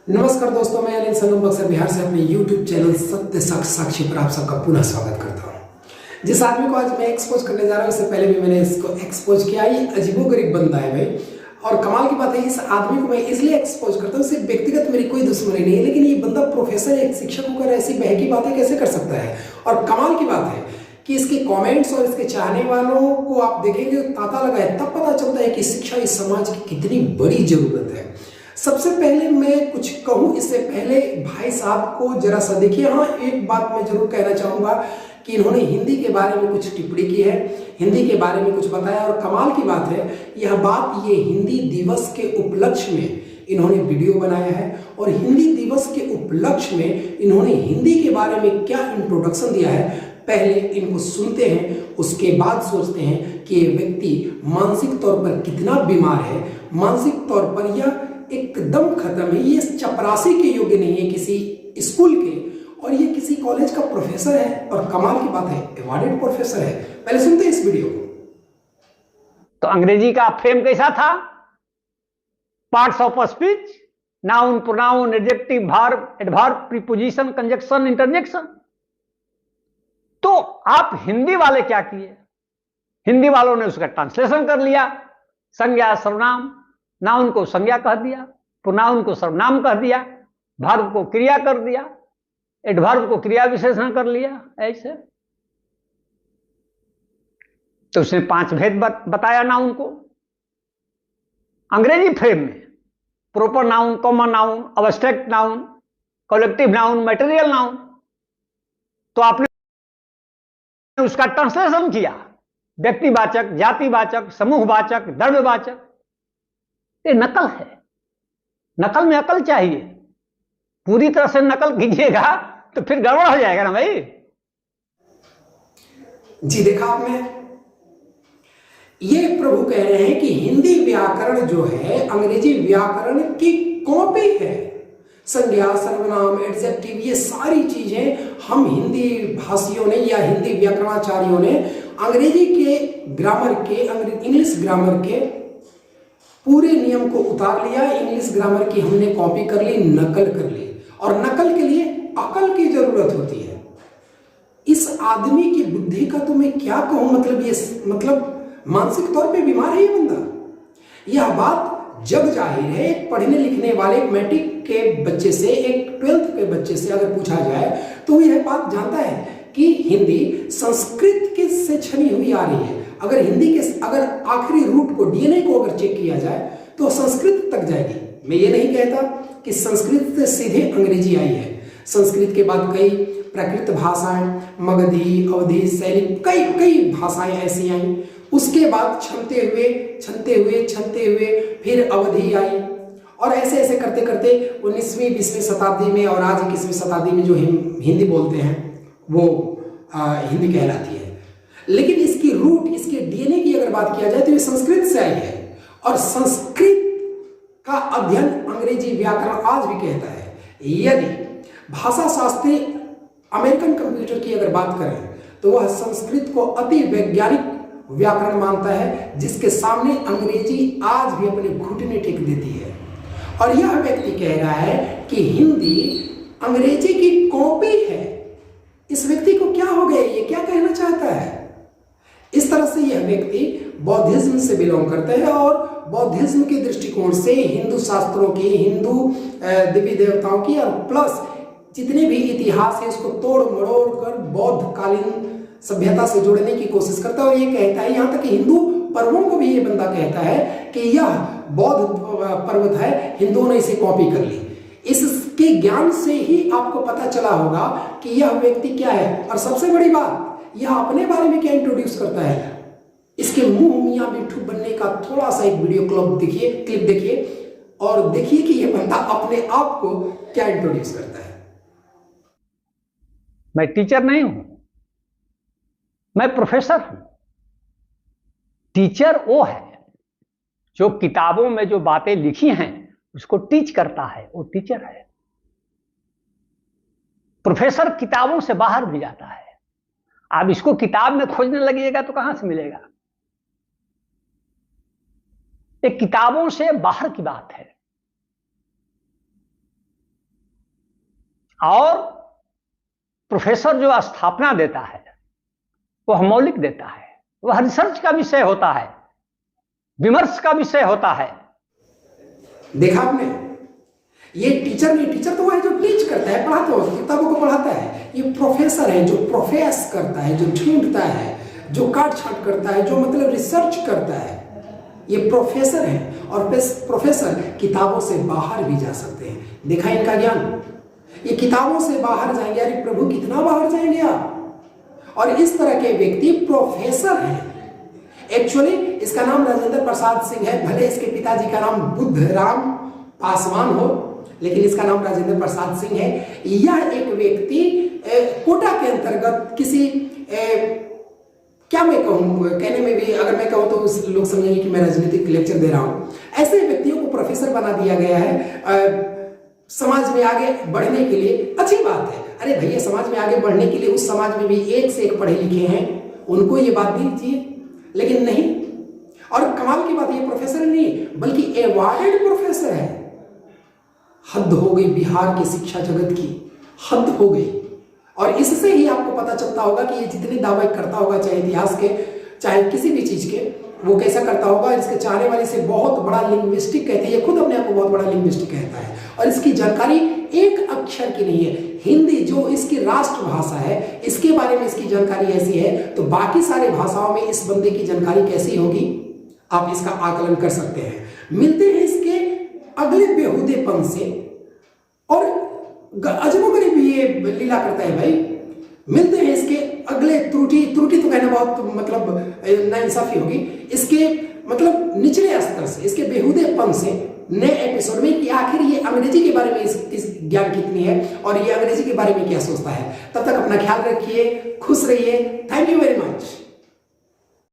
नमस्कार दोस्तों, मैं अनिल संगम बक्सर बिहार से अपने YouTube चैनल सत्य साक्षी पर आप सबका पुनः स्वागत करता हूं। जिस आदमी को आज मैं एक्सपोज करने जा रहा हूं, इससे पहले भी मैंने इसको एक्सपोज किया। ये अजीबोगरीब बंदा है भाई, और कमाल की बात है, इस आदमी को मैं इसलिए एक्सपोज करता हूँ, सिर्फ व्यक्तिगत मेरी कोई दुश्मनी नहीं है, लेकिन ये बंदा प्रोफेसर, एक शिक्षक होकर ऐसी बहकी बातें कैसे कर सकता है। और कमाल की बात है कि इसके कमेंट्स और इसके चाहने वालों को आप देखेंगे तांता लगा है, तब पता चलता है कि शिक्षा इस समाज की कितनी बड़ी जरूरत है। सबसे पहले मैं कुछ कहूं इससे पहले भाई साहब को जरा सा देखिए। हाँ, एक बात मैं जरूर कहना चाहूंगा कि इन्होंने हिंदी के बारे में कुछ टिप्पणी की है, हिंदी के बारे में कुछ बताया, और कमाल की बात है यह बात ये हिंदी दिवस के उपलक्ष्य में इन्होंने वीडियो बनाया है, और हिंदी दिवस के उपलक्ष्य में इन्होंने हिंदी के बारे में क्या इंट्रोडक्शन दिया है। पहले इनको सुनते हैं, उसके बाद सोचते हैं कि ये व्यक्ति मानसिक तौर पर कितना बीमार है। मानसिक तौर पर यह एकदम खत्म है, ये चपरासी के योग्य नहीं है किसी स्कूल के, और ये किसी कॉलेज का प्रोफेसर है, और कमाल की बात है अवॉर्डेड प्रोफेसर है। पहले सुनते हैं इस वीडियो को। तो अंग्रेजी का फ्रेम कैसा था? Parts of speech, noun, pronoun, adjective, verb, adverb, preposition, conjunction, interjection. तो आप हिंदी वाले क्या किए? हिंदी वालों ने उसका ट्रांसलेशन कर लिया। संज्ञा सर्वनाम, नाउन को संज्ञा कह दिया, प्रोनाउन को सर्वनाम कह दिया, वर्ब को क्रिया कर दिया, एडवर्ब को क्रिया विशेषण कर लिया। ऐसे तो उसने 5 भेद बताया नाउन को। अंग्रेजी फ्रेम में proper noun, common noun, abstract noun, collective noun, material noun. तो आपने उसका ट्रांसलेशन किया, व्यक्तिवाचक, जातिवाचक, समूहवाचक, द्रव्यवाचक। ये नकल है। नकल में अकल चाहिए। पूरी तरह से नकल कीजिएगा तो फिर गड़बड़ हो जाएगा ना भाई। जी देखा आपने, ये प्रभु कह रहे हैं कि हिंदी व्याकरण जो है अंग्रेजी व्याकरण की कॉपी है। संज्ञा, सर्वनाम, एडजेक्टिव, ये सारी चीजें हम हिंदी भाषियों ने या हिंदी व्याकरणाचार्यों ने अंग्रेजी के ग्रामर के, इंग्लिश ग्रामर के पूरे नियम को उतार लिया। इंग्लिश ग्रामर की हमने कॉपी कर ली, नकल कर ली, और नकल के लिए अकल की जरूरत होती है। इस आदमी की बुद्धि का तो मैं क्या कहूं, मतलब मानसिक तौर पे बीमार है ये बंदा। यह बात जग जाहिर है, एक पढ़ने लिखने वाले मैट्रिक के बच्चे से, एक 12th के बच्चे से अगर पूछा जाए तो यह बात जानता है कि हिंदी संस्कृत के से छनी हुई आ रही है। अगर हिंदी के अगर आखिरी रूट को, डीएनए को अगर चेक किया जाए तो संस्कृत तक जाएगी। मैं ये नहीं कहता कि संस्कृत से सीधे अंग्रेजी आई है। संस्कृत के बाद कई प्राकृत भाषाएं, मगधी, अवधी, शैली, कई भाषाएं ऐसी आई। उसके बाद छनते हुए फिर अवधी आई, और ऐसे ऐसे करते करते 19वीं 20वीं शताब्दी में और आज 21वीं शताब्दी में जो हिंदी बोलते हैं वो हिंदी कहलाती है। लेकिन इसकी रूट, इसके डीएनए की अगर बात किया जाए तो ये संस्कृत से आई है, और संस्कृत का अध्ययन अंग्रेजी व्याकरण आज भी कहता है। यदि भाषा शास्त्री अमेरिकन कंप्यूटर की अगर बात करें तो वह संस्कृत को अति वैज्ञानिक व्याकरण मानता है, जिसके सामने अंग्रेजी आज भी अपने घुटने टेक देती है। और यह व्यक्ति कह रहा है कि हिंदी अंग्रेजी की कॉपी है। इस व्यक्ति को क्या हो गया, ये क्या कहना चाहता है? इस तरह से यह व्यक्ति बौद्धिज्म से बिलोंग करता है, और बौद्धिज्म के दृष्टिकोण से हिंदू शास्त्रों की, हिंदू देवी देवताओं की, और प्लस जितने भी इतिहास है उसको तोड़ मरोड़ कर बौद्धकालीन सभ्यता से जोड़ने की कोशिश करता है। और ये कहता है, यहाँ तक कि हिंदू पर्वों को भी ये बंदा कहता है कि यह बौद्ध पर्वत है, हिंदुओं ने इसे कॉपी कर ली। इसके ज्ञान से ही आपको पता चला होगा कि यह व्यक्ति क्या है। और सबसे बड़ी बात, यह अपने बारे में क्या इंट्रोड्यूस करता है। इसके मुंह मियां मिट्ठू बनने का थोड़ा सा एक वीडियो क्लिप देखिए, और देखिए कि यह बंदा अपने आप को क्या इंट्रोड्यूस करता है। मैं टीचर नहीं हूं, मैं प्रोफेसर हूं। टीचर वो है जो किताबों में जो बातें लिखी हैं उसको टीच करता है, वो टीचर है। प्रोफेसर किताबों से बाहर भी जाता है। आप इसको किताब में खोजने लगिएगा तो कहां से मिलेगा। ये किताबों से बाहर की बात है। और प्रोफेसर जो स्थापना देता है वह मौलिक देता है, वह रिसर्च का विषय होता है, विमर्श का विषय होता है। देखा आपने, ये टीचर नहीं, टीचर तो वो है जो टीच करता है, पढ़ाता है, किताबों को पढ़ाता है। ये प्रोफेसर है जो प्रोफेस करता है, जो ढूंढता है, जो काट छाट करता है, जो मतलब रिसर्च करता है। ये प्रोफेसर है। और प्रोफेसर किताबों से बाहर भी जा सकते हैं। देखा इनका ज्ञान, ये किताबों से बाहर जाएंगे। अरे प्रभु, कितना बाहर जाएंगे आप। और इस तरह के व्यक्ति प्रोफेसर हैं। एक्चुअली इसका नाम राजेंद्र प्रसाद सिंह है, भले इसके पिताजी का नाम बुद्धराम पासवान हो, लेकिन इसका नाम राजेंद्र प्रसाद सिंह है। यह एक व्यक्ति कोटा के अंतर्गत किसी क्या मैं कहूँ, कहने में भी अगर मैं कहूँ तो लोग समझेंगे कि मैं राजनीतिक लेक्चर दे रहा हूँ। ऐसे व्यक्तियों को प्रोफेसर बना दिया गया है समाज में आगे बढ़ने के लिए। अच्छी बात है, अरे भैया समाज में आगे बढ़ने के लिए उस समाज में भी एक से एक पढ़े लिखे हैं, उनको ये बात दीजिए, लेकिन नहीं। और कमाल की बात, ये प्रोफेसर नहीं बल्कि अवॉर्डेड प्रोफेसर है। हद हो गई बिहार की शिक्षा जगत की, हद हो गई। और इससे ही आपको पता चलता होगा कि ये जितने दावे करता होगा, चाहे इतिहास के चाहे किसी भी चीज के, वो कैसा करता होगा। इसके चाहने वाले से बहुत बड़ा लिंग्विस्टिक कहते हैं, ये खुद अपने आप को बहुत बड़ा लिंग्विस्टिक कहता है। और इसकी जानकारी एक अक्षर की नहीं है। हिंदी जो इसकी राष्ट्रभाषा है, इसके बारे में इसकी जानकारी ऐसी है, तो बाकी सारे भाषाओं में इस बंदे की जानकारी कैसी होगी, आप इसका आकलन कर सकते हैं। मिलते हैं इसके अगले बेहुदेपन से। और अजबोगरीब ये लीला करता है भाई। मिलते हैं इसके अगले त्रुटि तो कहना बहुत मतलब नाइंसाफी होगी, इसके मतलब निचले स्तर से, इसके बेहुदेपन से नए एपिसोड में कि आखिर ये अंग्रेजी के बारे में इस ज्ञान कितनी है और ये अंग्रेजी के बारे में क्या सोचता है। तब तक अपना ख्याल रखिए, खुश रहिए। Thank you very much.